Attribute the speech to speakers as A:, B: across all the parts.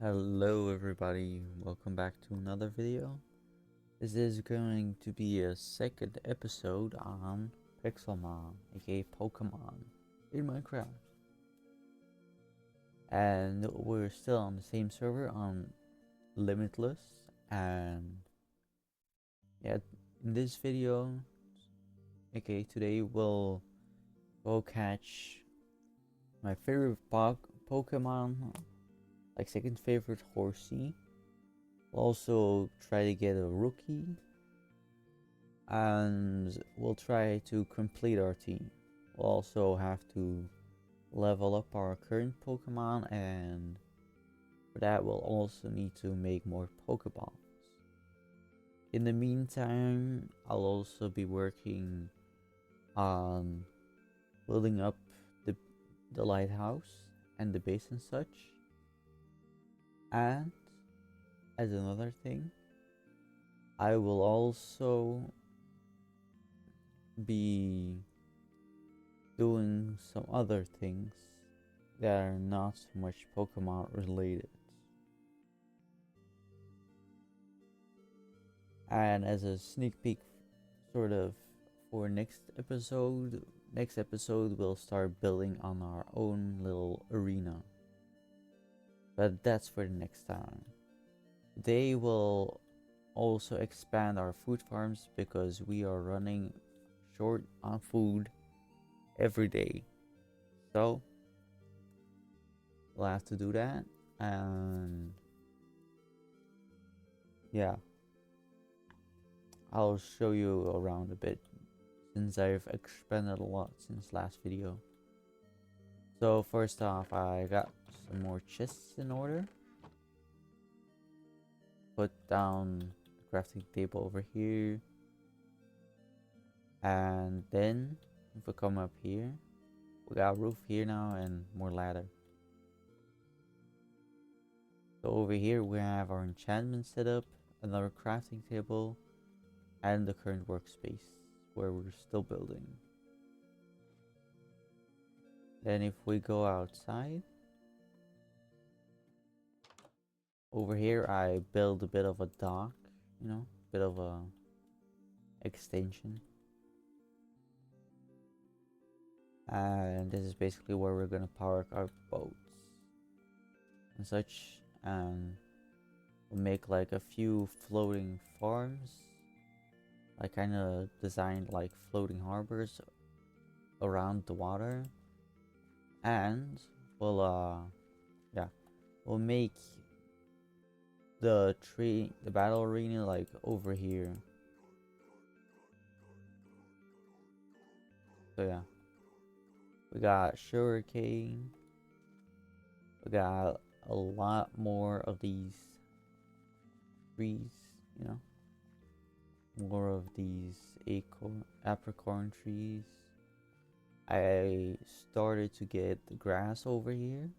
A: Hello everybody, welcome back to another video. This is going to be a second episode on Pixelmon, aka Pokemon, in Minecraft. And we're still on the same server on Limitless, and yeah, in this video, aka today, we'll go catch my favorite Pokemon, like second favorite Horsey. We'll also try to get a rookie, and we'll try to complete our team. We'll also have to level up our current Pokemon, and for that we'll also need to make more Pokeballs. In the meantime, I'll also be working on building up the, the lighthouse and the base and such. And as another thing, I will also be doing some other things that are not so much Pokemon related. And as a sneak peek, sort of, for next episode we'll start building on our own little arena. But that's for the next time. They will also expand our food farms because we are running short on food every day. So we'll have to do that, and yeah, I'll show you around a bit since I've expanded a lot since last video. So first off, I got some more chests in order. Put down the crafting table over here, and then if we come up here, we got a roof here now and more ladder. So over here we have our enchantment setup, another crafting table, and the current workspace where we're still building. Then if we go outside, over here I build a bit of a dock, bit of a extension. And this is basically where we're gonna park our boats and such, and we'll make like a few floating farms, like kind of designed like floating harbors around the water. And we'll we'll make the battle arena like over here. So yeah, we got sugarcane, we got a lot more of these trees, more of these apricorn trees. I started to get the grass over here,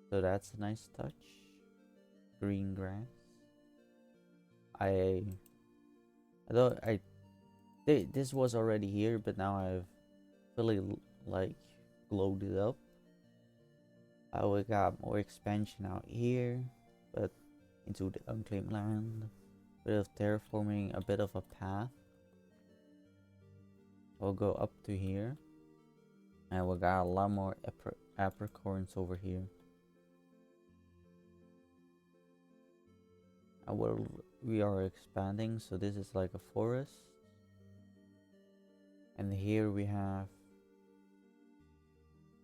A: so that's a nice touch. Green grass. I thought this was already here, but now I've really like glowed it up. We got more expansion out here, but into the unclaimed land. Bit of terraforming, a bit of a path. We'll go up to here, and we got a lot more apricorns over here. And we are expanding, so this is like a forest, and here we have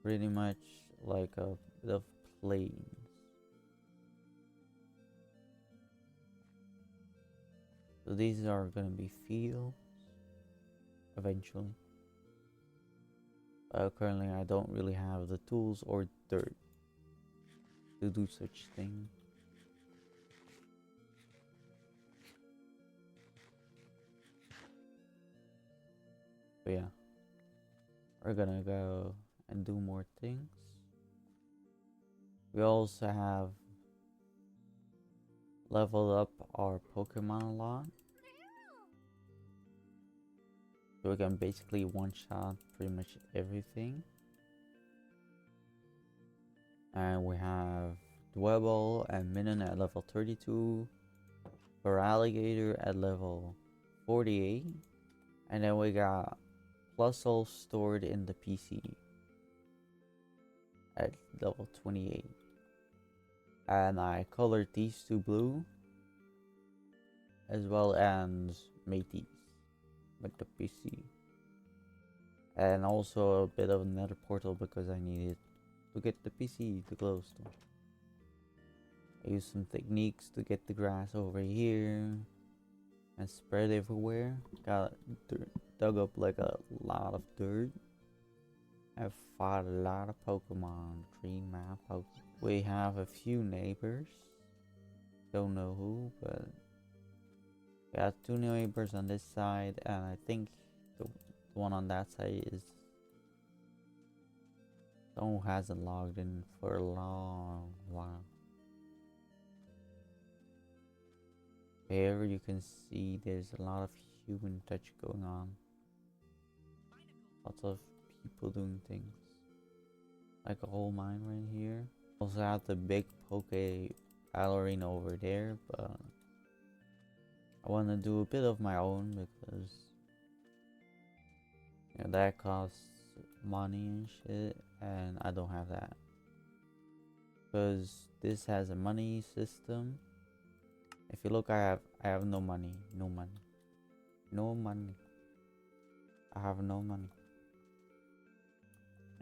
A: pretty much like a bit of plains. So these are gonna be fields eventually. Currently I don't really have the tools or dirt to do such thing. But yeah, we're gonna go and do more things. We also have leveled up our Pokemon a lot, so we can basically one-shot pretty much everything. And we have Dwebble and Minion at level 32. For Alligator at level 48. And then we got Plusle stored in the PC at level 28. And I colored these two blue, as well as made these with the PC. And also a bit of another portal because I needed to get the PC to glowstone. I used some techniques to get the grass over here and spread everywhere. Got dug up like a lot of dirt. I've fought a lot of Pokemon, Dream Map Pokemon. We have a few neighbors. Don't know who, but we got 2 neighbors on this side, and I think the one on that side is someone who hasn't logged in for a long while. Here you can see there's a lot of human touch going on. Lots of people doing things. Like a whole mine right here. Also have the big Poke arena over there, but I want to do a bit of my own because that costs money and shit, and I don't have that. Because this has a money system. If you look, I have no money, no money. I have no money.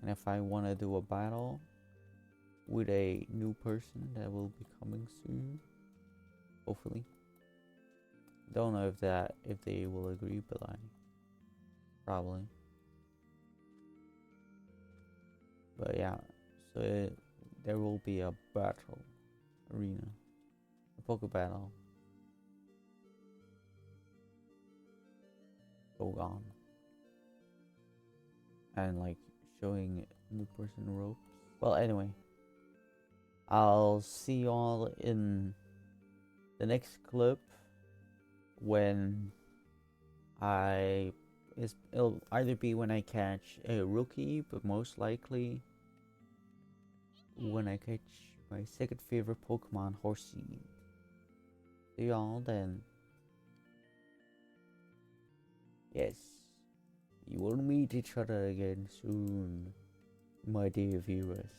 A: And if I want to do a battle with a new person that will be coming soon, hopefully. Don't know if they will agree, but I probably. But yeah, so there will be a battle arena, a Poke battle. Go on. And like showing new person ropes. Well, anyway, I'll see y'all in the next clip when it'll either be when I catch a rookie, but most likely when I catch my second favorite Pokemon, Horsey. See y'all then. Yes, you will meet each other again soon, my dear viewers.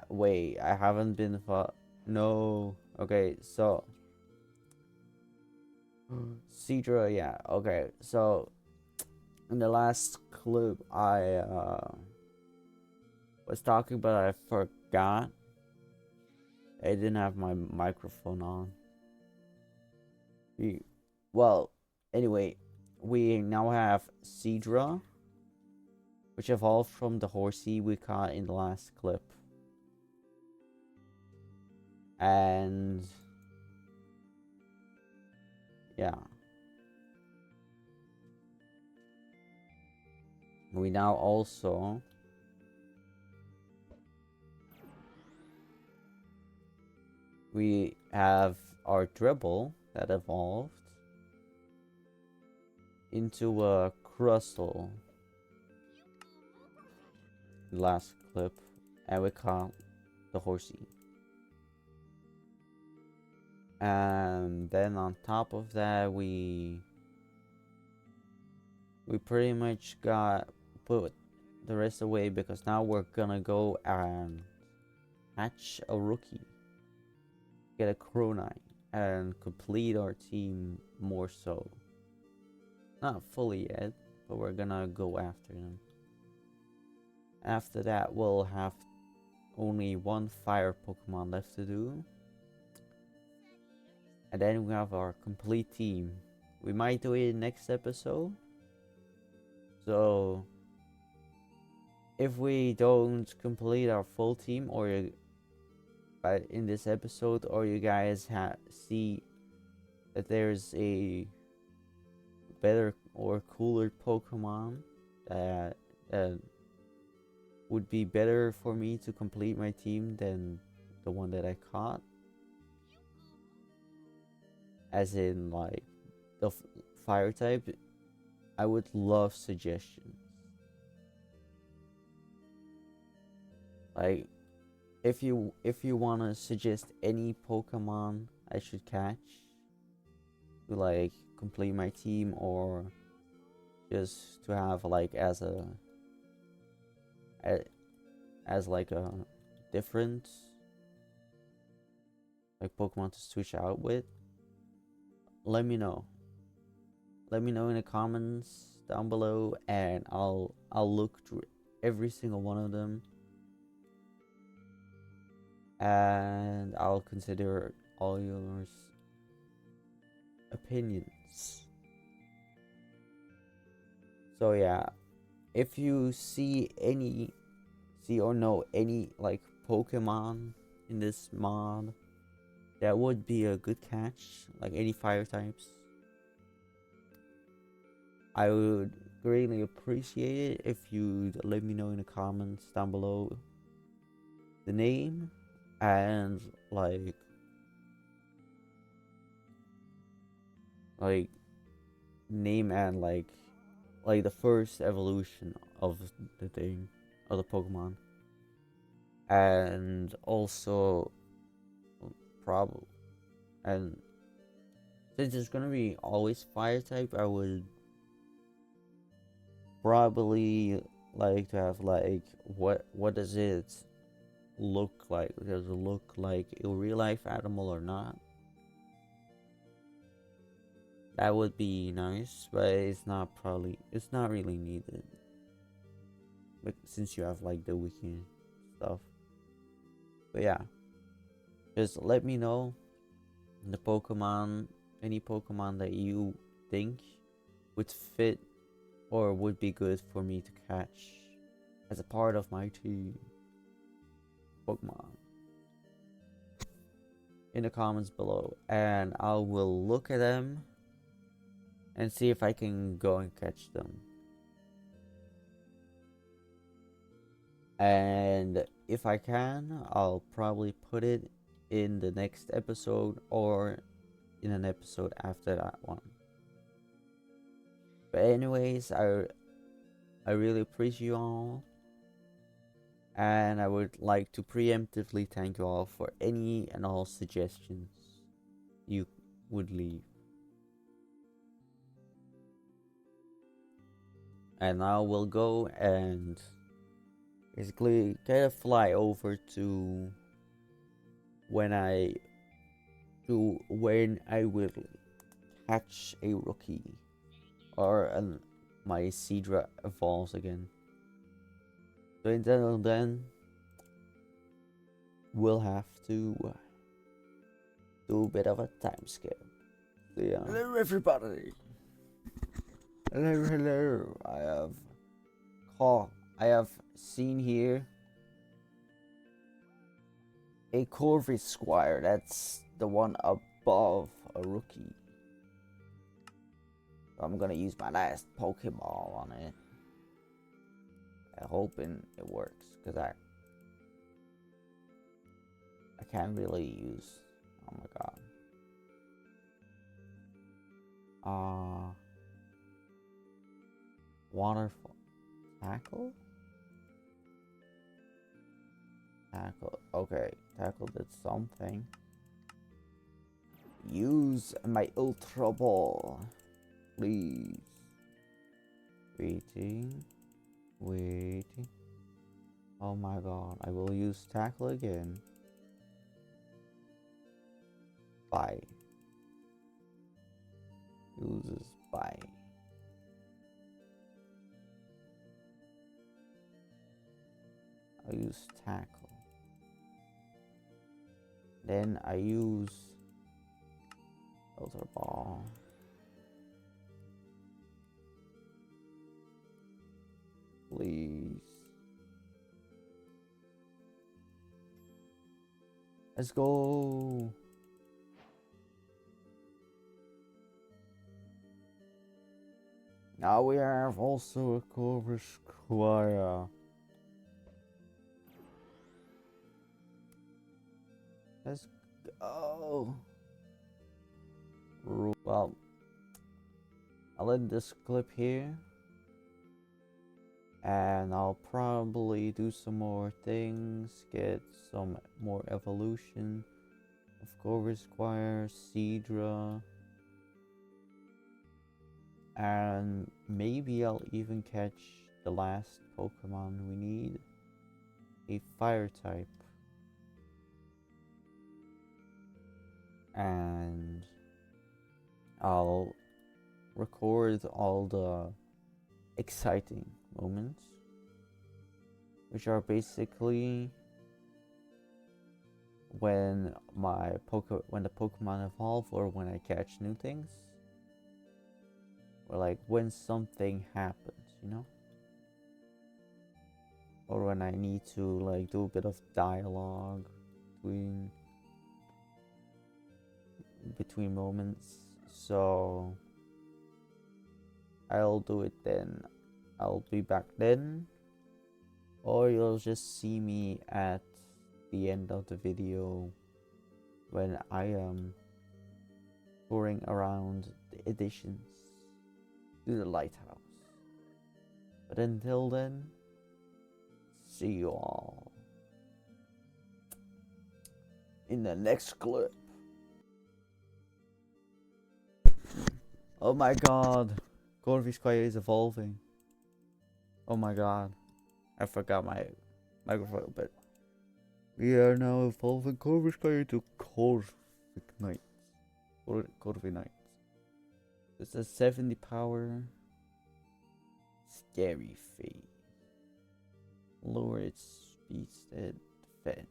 A: Wait, I haven't been no. Okay, so Cedra, yeah. Okay, so in the last clip I was talking, but I forgot. I didn't have my microphone on. Well, anyway, we now have Cedra, which evolved from the Horsey we caught in the last clip. And yeah, we now also we have our Dribble that evolved into a Crustle last clip, and we caught the Horsey. And then on top of that, we pretty much got put the rest away because now we're gonna go and hatch a rookie, get a Cronine, and complete our team more so. Not fully yet, but we're gonna go after them. After that, we'll have only one fire Pokemon left to do. And then we have our complete team. We might do it next episode. So, if we don't complete our full team, or in this episode, or you guys see that there's a better or cooler Pokemon that would be better for me to complete my team than the one that I caught, as in like the fire type, I would love suggestions. Like, if you want to suggest any Pokemon I should catch to like complete my team, or just to have like as like a different like Pokemon to switch out with, let me know. Let me know in the comments down below, and I'll look through every single one of them, and I'll consider all your opinions. So yeah, if you see or know any like Pokemon in this mod that would be a good catch, like any fire types, I would greatly appreciate it if you'd let me know in the comments down below the name and like name and like the first evolution of the thing, of the Pokemon, and also probably, and since it's gonna be always fire type, I would probably like to have like what does it look like? Does it look like a real life animal or not? That would be nice, but it's not really needed. But since you have like the wiki stuff. But yeah, just let me know the Pokemon, any Pokemon that you think would fit or would be good for me to catch as a part of my team Pokemon in the comments below, and I will look at them and see if I can go and catch them. And if I can, I'll probably put it in the next episode or in an episode after that one. But anyways, I really appreciate you all, and I would like to preemptively thank you all for any and all suggestions you would leave. And now we'll go and basically kind of fly over to when I will catch a rookie, or my Seadra evolves again. So until then, we'll have to do a bit of a time skip. So yeah. Hello everybody. Hello. I have seen here a Corvi Squire. That's the one above a rookie. So I'm gonna use my last Pokeball on it. I'm hoping it works, because I can't really use. Oh my god. Waterfall. Tackle? Tackle. Okay, Tackle did something. Use my Ultra Ball, please. Greeting. Wait. Oh my god, I will use tackle again. Bye. Uses bye. I use tackle. Then I use filter ball. Please. Let's go. Now we have also a Cobra Squire. Let's go. Well, I'll end this clip here. And I'll probably do some more things, get some more evolution of Cobra Squire, Seadra. And maybe I'll even catch the last Pokemon we need. A fire type. And I'll record all the exciting moments, which are basically when the Pokemon evolve, or when I catch new things, or like when something happens, you know, or when I need to like do a bit of dialogue between moments. So I'll do it then. I'll be back then, or you'll just see me at the end of the video when I am touring around the additions to the lighthouse. But until then, see you all in the next clip. Oh my god, Corvus Squire is evolving. Oh my god, I forgot my microphone, but we are now evolving Corvus Squire to Corvic Knights. Corvic Knights. It's a 70 power, scary face. Lower its speed stat defense.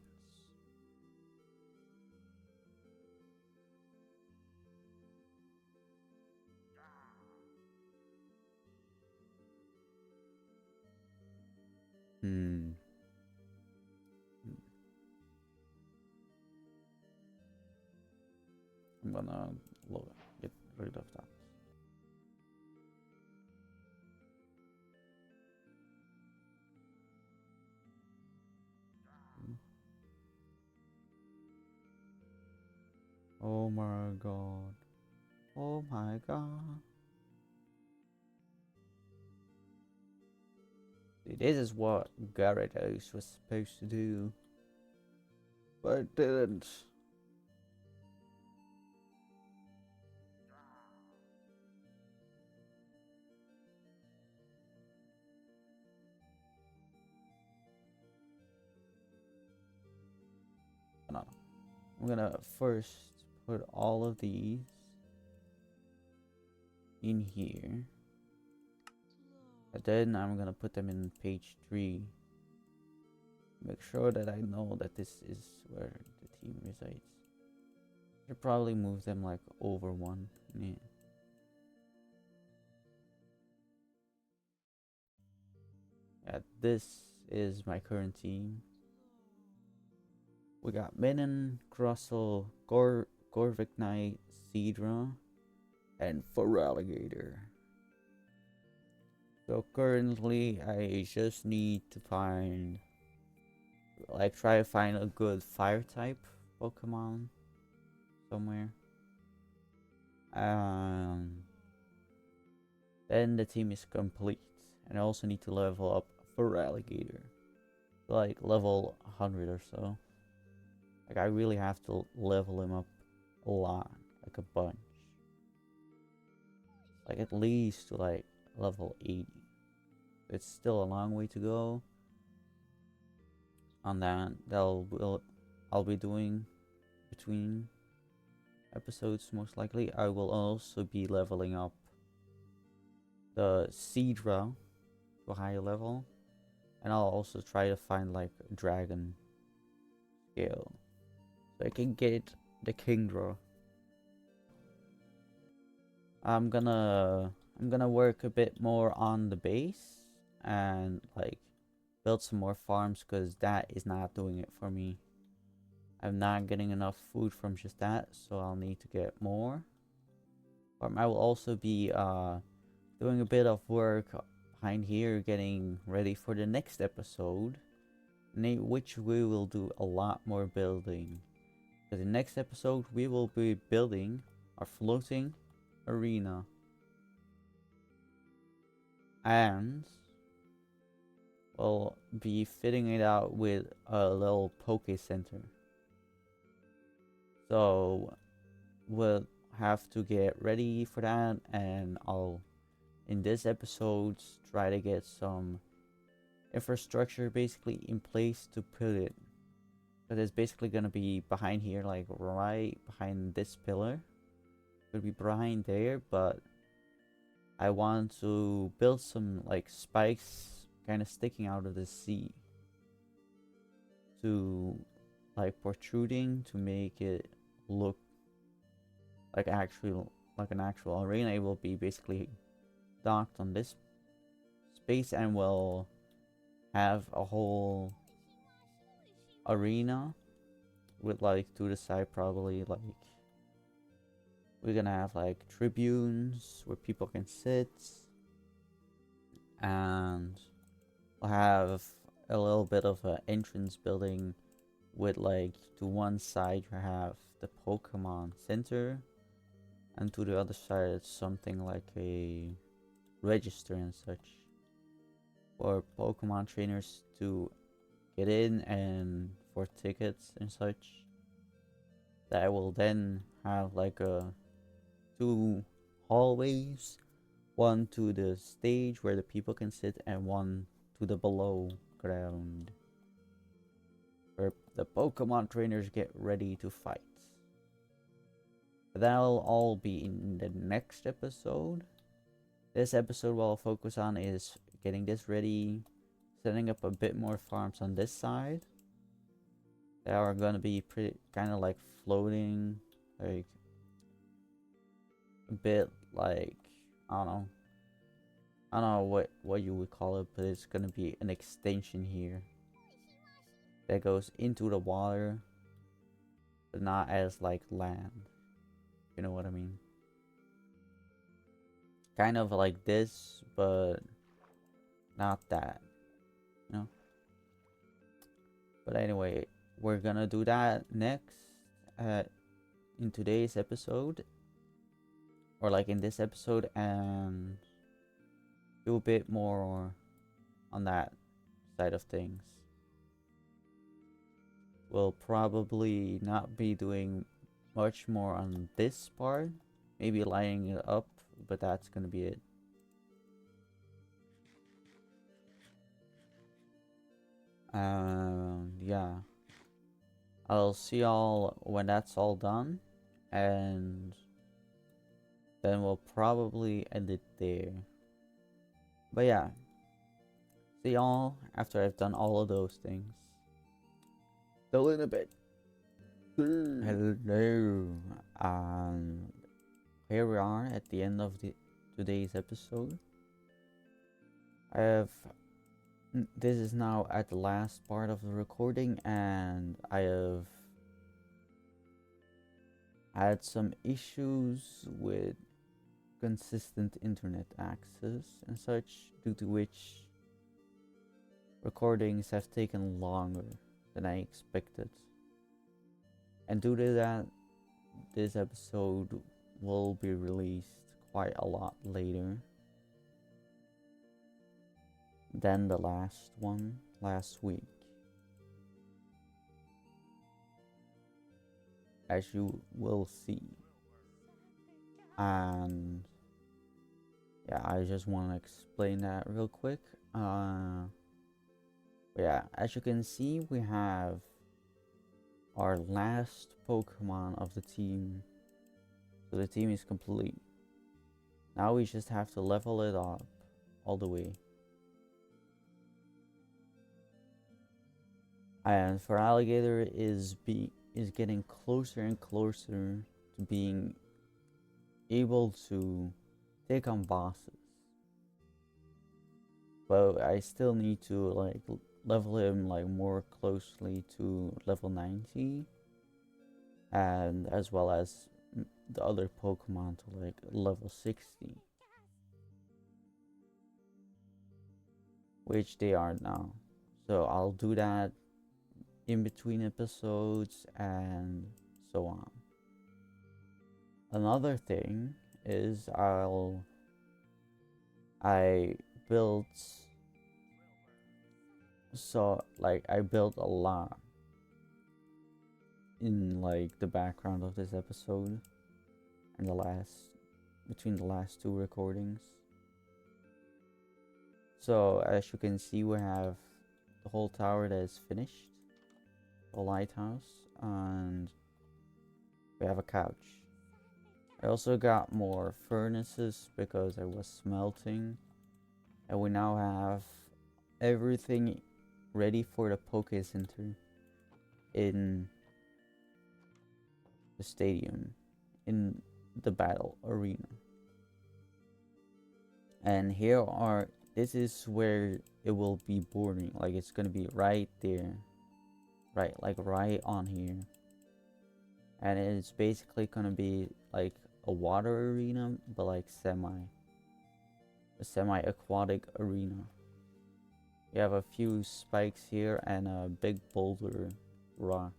A: I'm gonna get rid of that. Oh my god. Oh my god. See, this is what Gyarados was supposed to do, but it didn't. No. I'm gonna first put all of these in here, and then I'm gonna put them in page 3. Make sure that I know that this is where the team resides. Should probably move them like over one. Yeah. Yeah, this is my current team. We got Menon, Crossel, Corvic Knight, Seadra, and Feraligatr. So currently I just need to find, like, try to find a good fire type Pokemon somewhere. Then the team is complete, and I also need to level up Feraligatr, like level 100 or so. Like, I really have to level him up a lot, like a bunch, like at least to like level 80. It's still a long way to go on that. I'll be doing between episodes most likely. I will also be leveling up the Seedra to a higher level, and I'll also try to find like a dragon scale so I can get the Kingdra. I'm gonna work a bit more on the base and like build some more farms because that is not doing it for me. I'm not getting enough food from just that, so I'll need to get more. I will also be doing a bit of work behind here getting ready for the next episode, in which we will do a lot more building. For the next episode we will be building our floating arena. And we'll be fitting it out with a little Poke Center. So we'll have to get ready for that, and I'll, in this episode, try to get some infrastructure basically in place to put it. But it's basically gonna be behind here, like right behind this pillar. It's gonna be behind there, but I want to build some like spikes kind of sticking out of the sea to like protruding to make it look like an actual arena. It will be basically docked on this space and will have a whole arena with like to the side probably like we're gonna have like tribunes where people can sit, and we'll have a little bit of an entrance building with like to one side you have the Pokemon Center, and to the other side it's something like a register and such for Pokemon trainers to get in and for tickets and such. That will then have like a two hallways, one to the stage where the people can sit and one to the below ground where the Pokemon trainers get ready to fight. That'll all be in the next episode. This episode what I'll focus on is getting this ready, setting up a bit more farms on this side that are gonna be pretty kind of like floating, like a bit like I don't know what you would call it, but it's gonna be an extension here that goes into the water, but not as like land. You know what I mean? Kind of like this, but not that. You know? But anyway, we're gonna do that next in today's episode, or like in this episode, and do a bit more on that side of things. We'll probably not be doing much more on this part, maybe lining it up, but that's gonna be it. Yeah, I'll see y'all when that's all done, and then we'll probably end it there. But yeah, see y'all after I've done all of those things. Still in a bit. Hello. Here we are at the end of today's episode. This is now at the last part of the recording, and I have had some issues with consistent internet access and such, due to which recordings have taken longer than I expected. And due to that, this episode will be released quite a lot later than the last one last week. As you will see. And yeah, I just want to explain that real quick. Uh, yeah, as you can see, we have our last Pokemon of the team. So the team is complete. Now we just have to level it up all the way. And for Alligator is getting closer and closer to being able to take on bosses. But I still need to like level him like more closely to level 90, and as well as the other Pokemon to like level 60, which they are now. So I'll do that in between episodes and so on. Another thing is I built, so like I built a lot in like the background of this episode and between the last two recordings. So as you can see, we have the whole tower that is finished, the lighthouse, and we have a couch. I also got more furnaces because I was smelting, and we now have everything ready for the Poke Center in the stadium, in the battle arena. And this is where it will be bordering, like it's gonna be right there, right on here. And it's basically gonna be like a water arena, but like a semi-aquatic arena. You have a few spikes here and a big boulder rock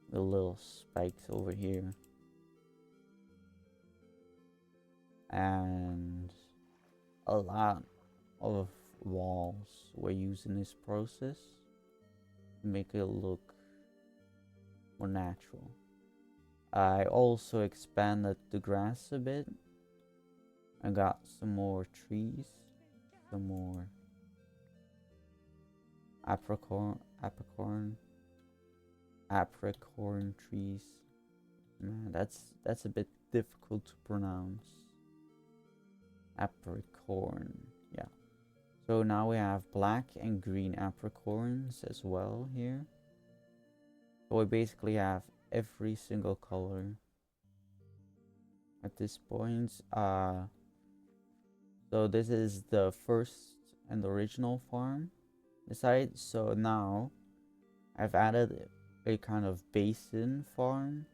A: with little spikes over here. And a lot of walls were used in this process to make it look more natural. I also expanded the grass a bit. I got some more trees, some more apricorn trees. Man, that's a bit difficult to pronounce. Apricorn, yeah. So now we have black and green apricorns as well here. So we basically have every single color at this point. So this is the first and original farm side. So now I've added a kind of basin farm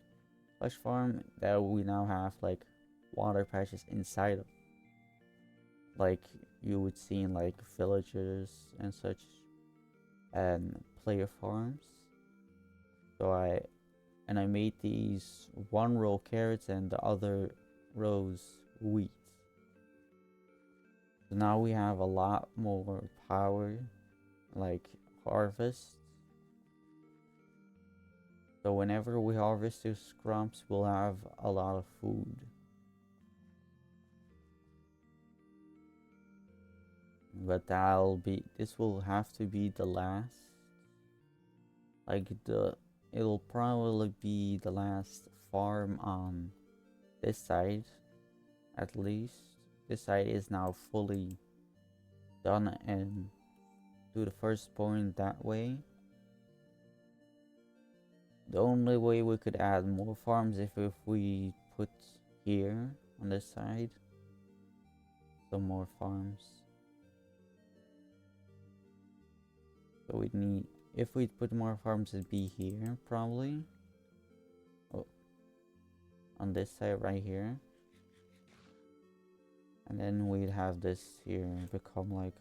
A: that we now have like water patches inside of, like you would see in like villages and such, and player farms. So I made these one row carrots and the other rows wheat. So now we have a lot more power, like harvest. So whenever we harvest these crops, we'll have a lot of food. But this will have to be the last. It'll probably be the last farm on this side, at least. This side is now fully done and do the first point that way. The only way we could add more farms if we put here on this side some more farms. So we'd need, if we put more farms, it'd be here probably. Oh, on this side right here. And then we'd have this here become like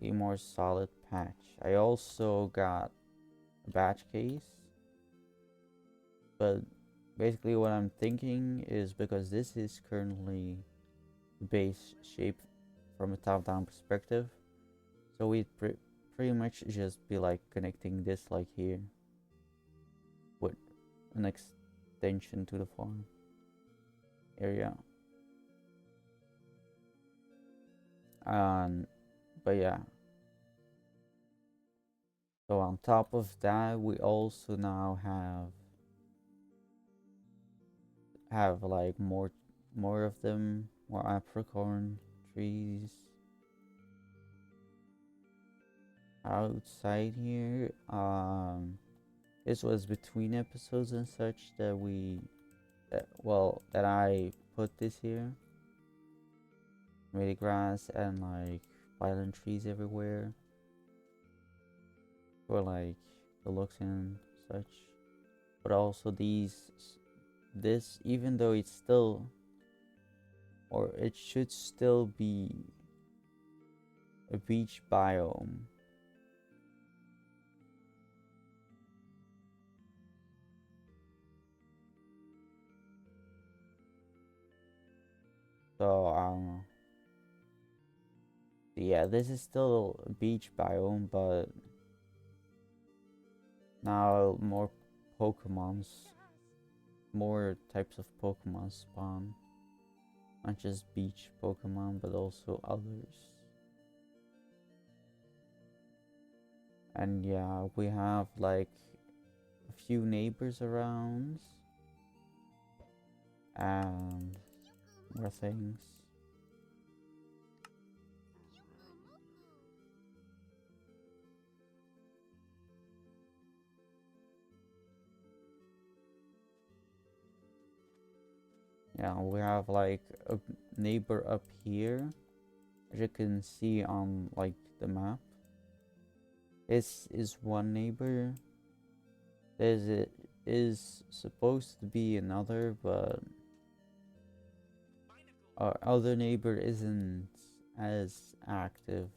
A: a more solid patch. I also got a batch case, but basically what I'm thinking is, because this is currently the base shape from a top-down perspective, so we'd pretty much just be like connecting this like here with an extension to the farm area. But yeah. So on top of that, we also now have like more of them, more apricorn trees outside here. This was between episodes and such that I put this here. Made grass and like violent trees everywhere for like the looks and such. But also this, even though it's still, or it should still be a beach biome. So yeah, this is still a beach biome, but now more types of Pokemon spawn. Not just beach Pokemon, but also others. And yeah, we have like a few neighbors around and more things. Yeah, we have like a neighbor up here, as you can see on like the map. This is one neighbor. Is supposed to be another, but our other neighbor isn't as active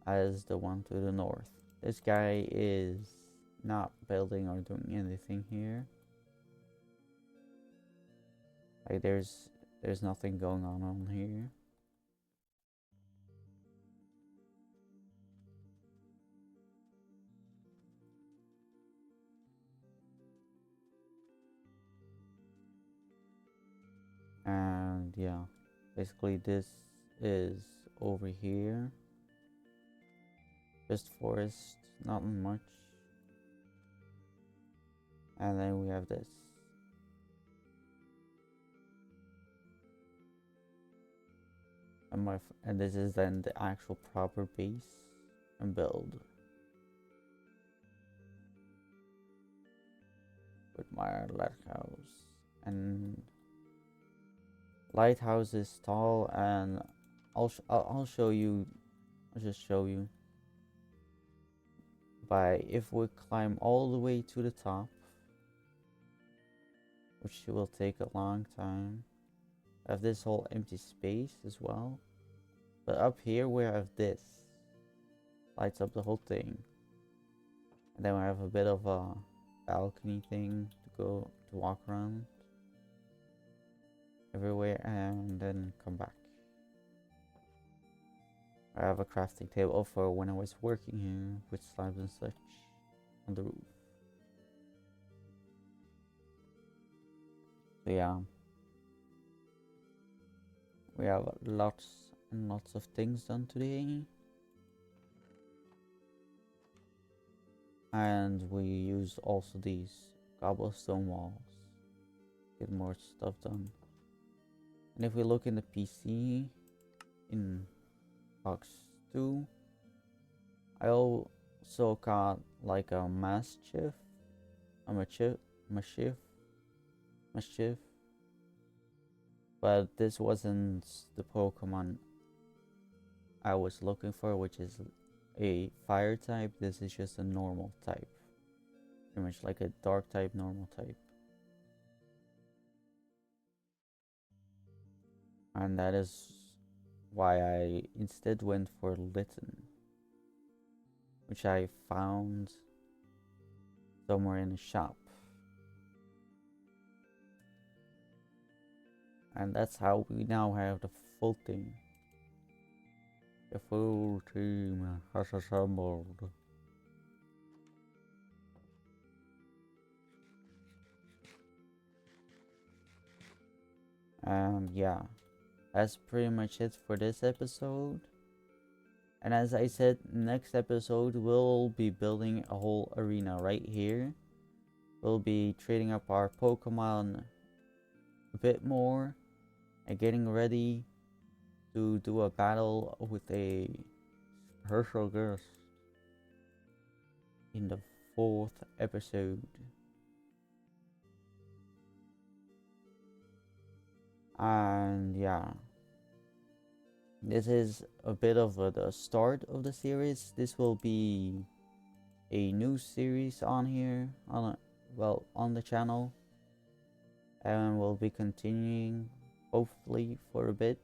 A: as the one to the north. This guy is not building or doing anything here. Like there's nothing going on here. And yeah, basically this is over here. Just forest, not much. And then we have this. And this is then the actual proper base and build. With my lighthouse. And lighthouse is tall, and I'll show you. I'll just show you. By if we climb all the way to the top, which will take a long time. I have this whole empty space as well. But up here we have this. Lights up the whole thing. And then we have a bit of a balcony thing to walk around everywhere and then come back. I have a crafting table for when I was working here with slabs and such on the roof. So yeah, we have lots and lots of things done today. And we use also these cobblestone walls. Get more stuff done. And if we look in the PC, in box 2, I also got like a Mastiff, but this wasn't the Pokemon I was looking for, which is a fire type. This is just a normal type, pretty much like a dark type, normal type. And that is why I instead went for Litten, which I found somewhere in a shop. And that's how we now have the full thing. The full team has assembled. And yeah, that's pretty much it for this episode. And as I said, next episode we'll be building a whole arena right here. We'll be trading up our Pokemon a bit more and getting ready to do a battle with a special guest in the 4th episode. And yeah, this is a bit of the start of the series. This will be a new series on here, on the channel, and we'll be continuing hopefully for a bit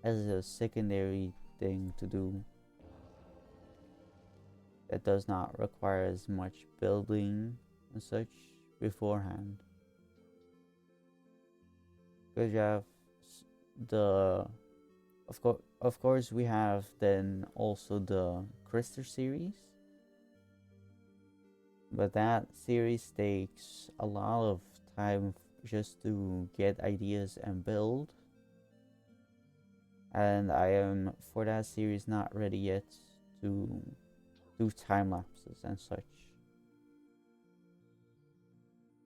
A: as a secondary thing to do that does not require as much building and such beforehand. Because you have the of course we have then also the Crystal series, but that series takes a lot of time just to get ideas and build, and I am for that series not ready yet to do time lapses and such,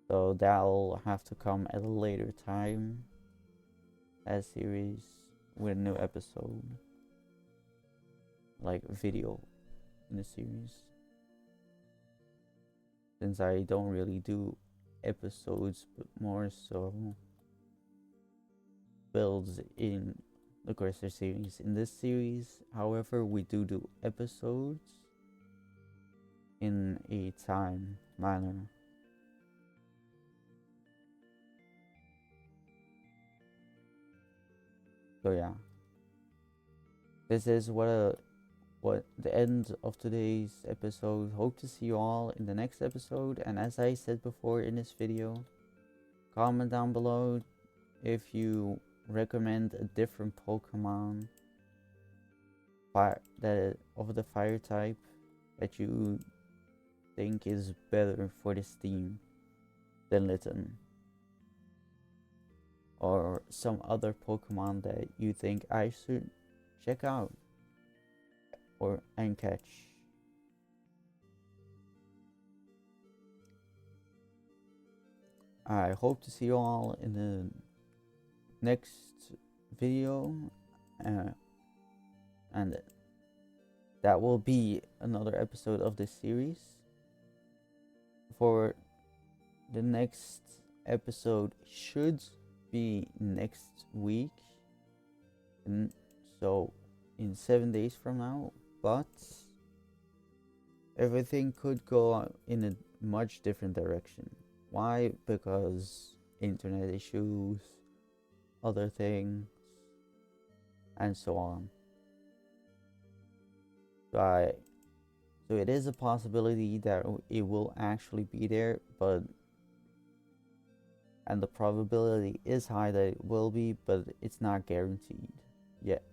A: so that'll have to come at a later time, that series with a new episode, like video in the series, since I don't really do episodes but more so builds in the Crystal series. In this series, however, we do episodes in a time manner. So yeah, this is what the end of today's episode. Hope to see you all in the next episode, and as I said before in this video, comment down below if you recommend a different Pokemon of the fire type that you think is better for this theme than Litten, or some other Pokemon that you think I should check out and catch. I hope to see you all in the next video, and that will be another episode of this series. For the next episode should be next week, and so in 7 days from now, but everything could go in a much different direction. Why? Because internet issues, other things, and so on. So it is a possibility that it will actually be there, and the probability is high that it will be, but it's not guaranteed yet.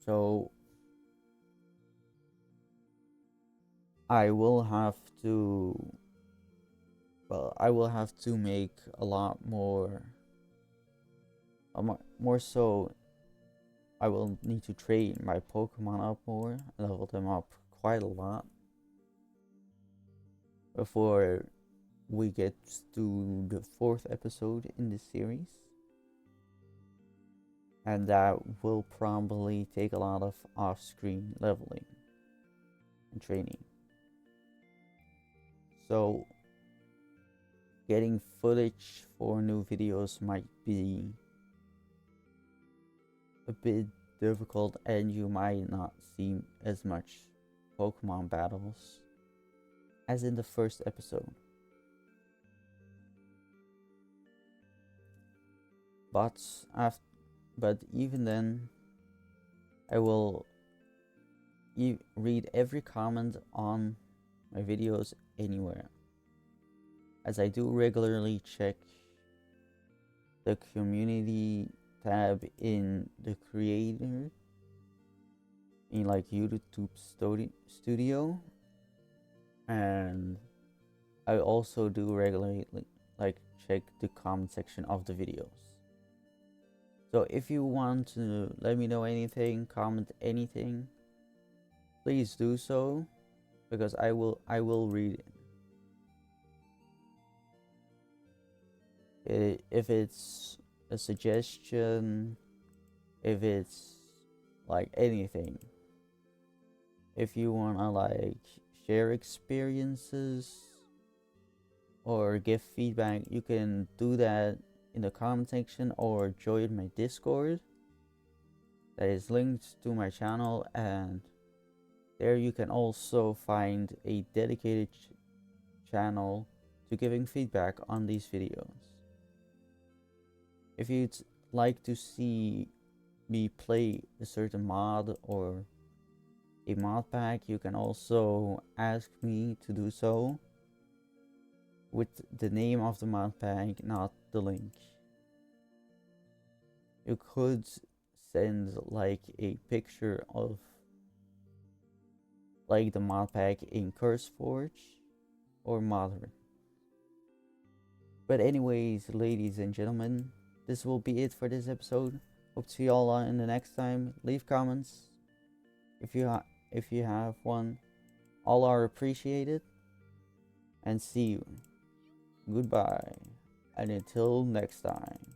A: So I will have to make a lot more so I will need to train my Pokemon up more, level them up quite a lot before we get to the 4th episode in this series, and that will probably take a lot of off-screen leveling and training. So getting footage for new videos might be a bit difficult, and you might not see as much Pokemon battles as in the 1st episode. But even then, I will read every comment on my videos anywhere, as I do regularly check the community tab in the creator, in like YouTube Studio, and I also do regularly like check the comment section of the videos. So if you want to let me know anything, comment anything, please do so, because I will read it. If it's a suggestion, if it's like anything, if you wanna like share experiences or give feedback, you can do that in the comment section or join my Discord that is linked to my channel, and there you can also find a dedicated channel to giving feedback on these videos. If you'd like to see me play a certain mod or a mod pack, you can also ask me to do so with the name of the mod pack, not the link. You could send like a picture of like the mod pack in CurseForge or Modern. But anyways, ladies and gentlemen, this will be it for this episode. Hope to see y'all in the next time. Leave comments if you have one. All are appreciated. And see you. Goodbye. And until next time.